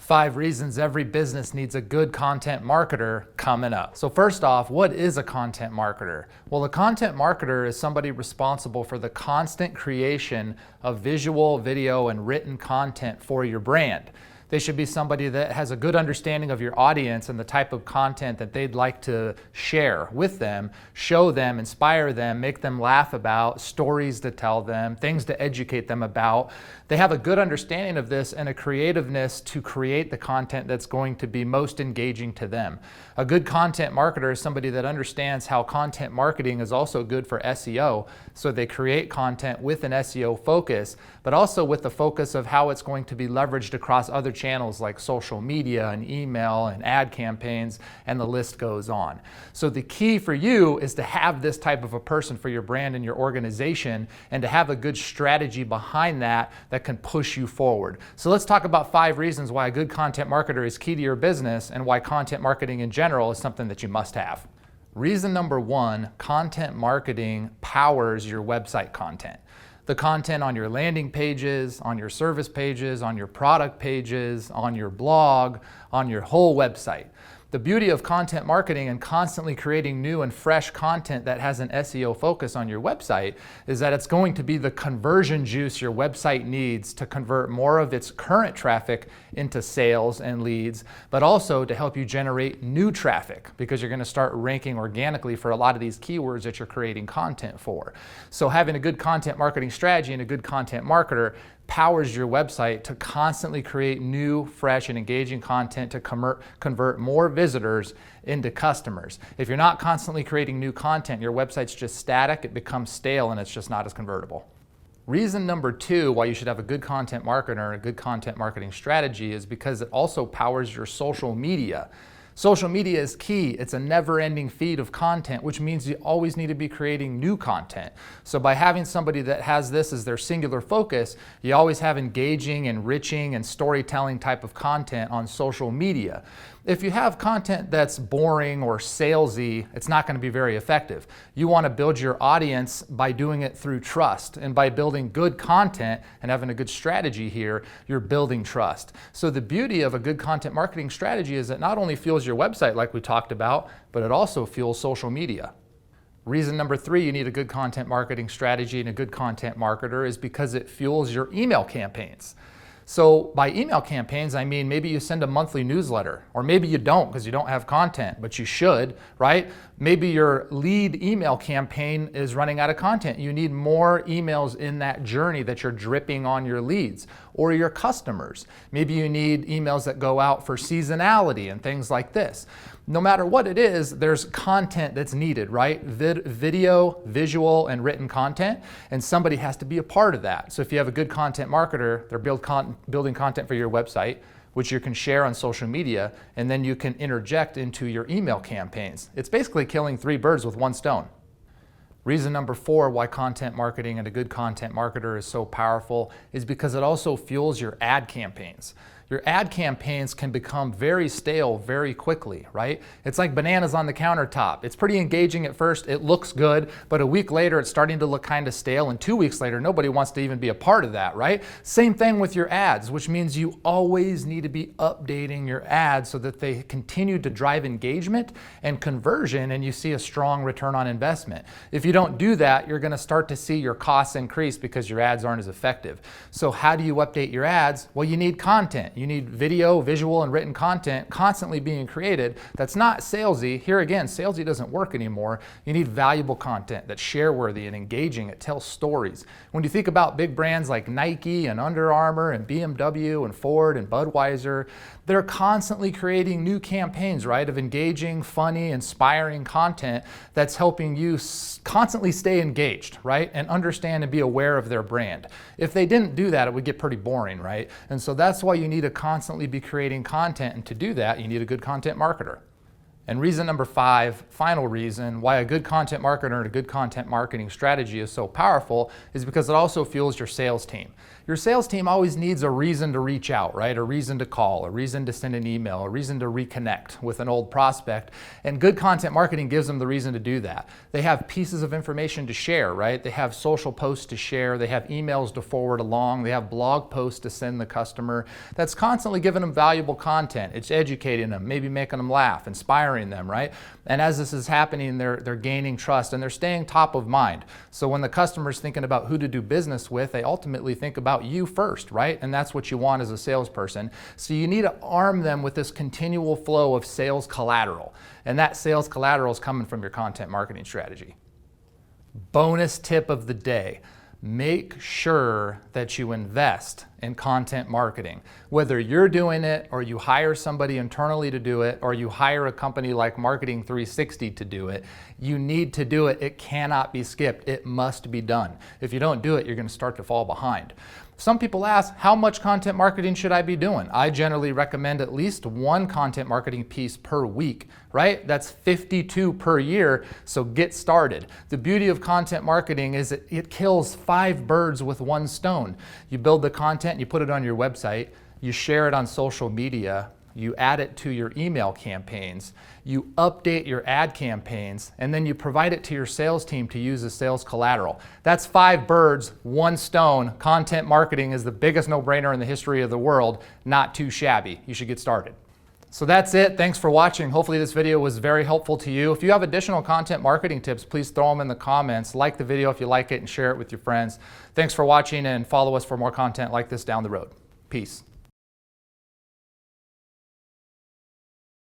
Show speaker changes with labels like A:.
A: 5 reasons every business needs a good content marketer coming up. So first off, what is a content marketer? Well, a content marketer is somebody responsible for the constant creation of visual, video, and written content for your brand. They should be somebody that has a good understanding of your audience and the type of content that they'd like to share with them, show them, inspire them, make them laugh about, stories to tell them, things to educate them about. They have a good understanding of this and a creativeness to create the content that's going to be most engaging to them. A good content marketer is somebody that understands how content marketing is also good for SEO, so they create content with an SEO focus, but also with the focus of how it's going to be leveraged across other channels like social media and email and ad campaigns, and the list goes on. So the key for you is to have this type of a person for your brand and your organization, and to have a good strategy behind that that can push you forward. So let's talk about 5 reasons why a good content marketer is key to your business and why content marketing in general is something that you must have. Reason number 1, content marketing powers your website content. The content on your landing pages, on your service pages, on your product pages, on your blog, on your whole website. The beauty of content marketing and constantly creating new and fresh content that has an SEO focus on your website is that it's going to be the conversion juice your website needs to convert more of its current traffic into sales and leads, but also to help you generate new traffic, because you're going to start ranking organically for a lot of these keywords that you're creating content for. So having a good content marketing strategy and a good content marketer powers your website to constantly create new, fresh, and engaging content to convert more visitors into customers. If you're not constantly creating new content, your website's just static, it becomes stale, and it's just not as convertible. Reason number 2 why you should have a good content marketer and a good content marketing strategy is because it also powers your social media. Social media is key. It's a never-ending feed of content, which means you always need to be creating new content. So by having somebody that has this as their singular focus, you always have engaging, enriching, and storytelling type of content on social media. If you have content that's boring or salesy, it's not going to be very effective. You want to build your audience by doing it through trust. And by building good content and having a good strategy here, you're building trust. So the beauty of a good content marketing strategy is it not only fuels your website like we talked about, but it also fuels social media. Reason number 3 you need a good content marketing strategy and a good content marketer is because it fuels your email campaigns. So by email campaigns, I mean maybe you send a monthly newsletter, or maybe you don't because you don't have content, but you should, right? Maybe your lead email campaign is running out of content. You need more emails in that journey that you're dripping on your leads or your customers. Maybe you need emails that go out for seasonality and things like this. No matter what it is, there's content that's needed, right? Video, visual, and written content, and somebody has to be a part of that. So if you have a good content marketer, they're building content for your website, which you can share on social media, and then you can interject into your email campaigns. It's basically killing 3 birds with 1 stone. Reason number 4 why content marketing and a good content marketer is so powerful is because it also fuels your ad campaigns. Your ad campaigns can become very stale very quickly, right? It's like bananas on the countertop. It's pretty engaging at first, it looks good, but a week later it's starting to look kind of stale, and 2 weeks later nobody wants to even be a part of that, right? Same thing with your ads, which means you always need to be updating your ads so that they continue to drive engagement and conversion, and you see a strong return on investment. If you don't do that, you're going to start to see your costs increase because your ads aren't as effective. So how do you update your ads? Well, you need content. You need video, visual, and written content constantly being created that's not salesy. Here again, salesy doesn't work anymore. You need valuable content that's share-worthy and engaging. It tells stories. When you think about big brands like Nike and Under Armour and BMW and Ford and Budweiser, they're constantly creating new campaigns, right, of engaging, funny, inspiring content that's helping you constantly stay engaged, right, and understand and be aware of their brand. If they didn't do that, it would get pretty boring, right? And so that's why you need to constantly be creating content, and to do that, you need a good content marketer. And reason number 5, final reason why a good content marketer and a good content marketing strategy is so powerful is because it also fuels your sales team. Your sales team always needs a reason to reach out, right? A reason to call, a reason to send an email, a reason to reconnect with an old prospect. And good content marketing gives them the reason to do that. They have pieces of information to share, right? They have social posts to share. They have emails to forward along. They have blog posts to send the customer. That's constantly giving them valuable content. It's educating them, maybe making them laugh, inspiring them, right? And as this is happening, they're gaining trust and they're staying top of mind. So when the customer's thinking about who to do business with, they ultimately think about you first, right? And that's what you want as a salesperson. So you need to arm them with this continual flow of sales collateral. And that sales collateral is coming from your content marketing strategy. Bonus tip of the day. Make sure that you invest in content marketing. Whether you're doing it or you hire somebody internally to do it or you hire a company like Marketing 360 to do it, you need to do it. It cannot be skipped. It must be done. If you don't do it, you're going to start to fall behind. Some people ask, how much content marketing should I be doing? I generally recommend at least one content marketing piece per week, right? That's 52 per year, so get started. The beauty of content marketing is it kills 5 birds with one stone. You build the content, you put it on your website, you share it on social media, you add it to your email campaigns, you update your ad campaigns, and then you provide it to your sales team to use as sales collateral. That's 5 birds, one stone. Content marketing is the biggest no-brainer in the history of the world. Not too shabby. You should get started. So that's it. Thanks for watching. Hopefully this video was very helpful to you. If you have additional content marketing tips, please throw them in the comments. Like the video if you like it and share it with your friends. Thanks for watching and follow us for more content like this down the road. Peace.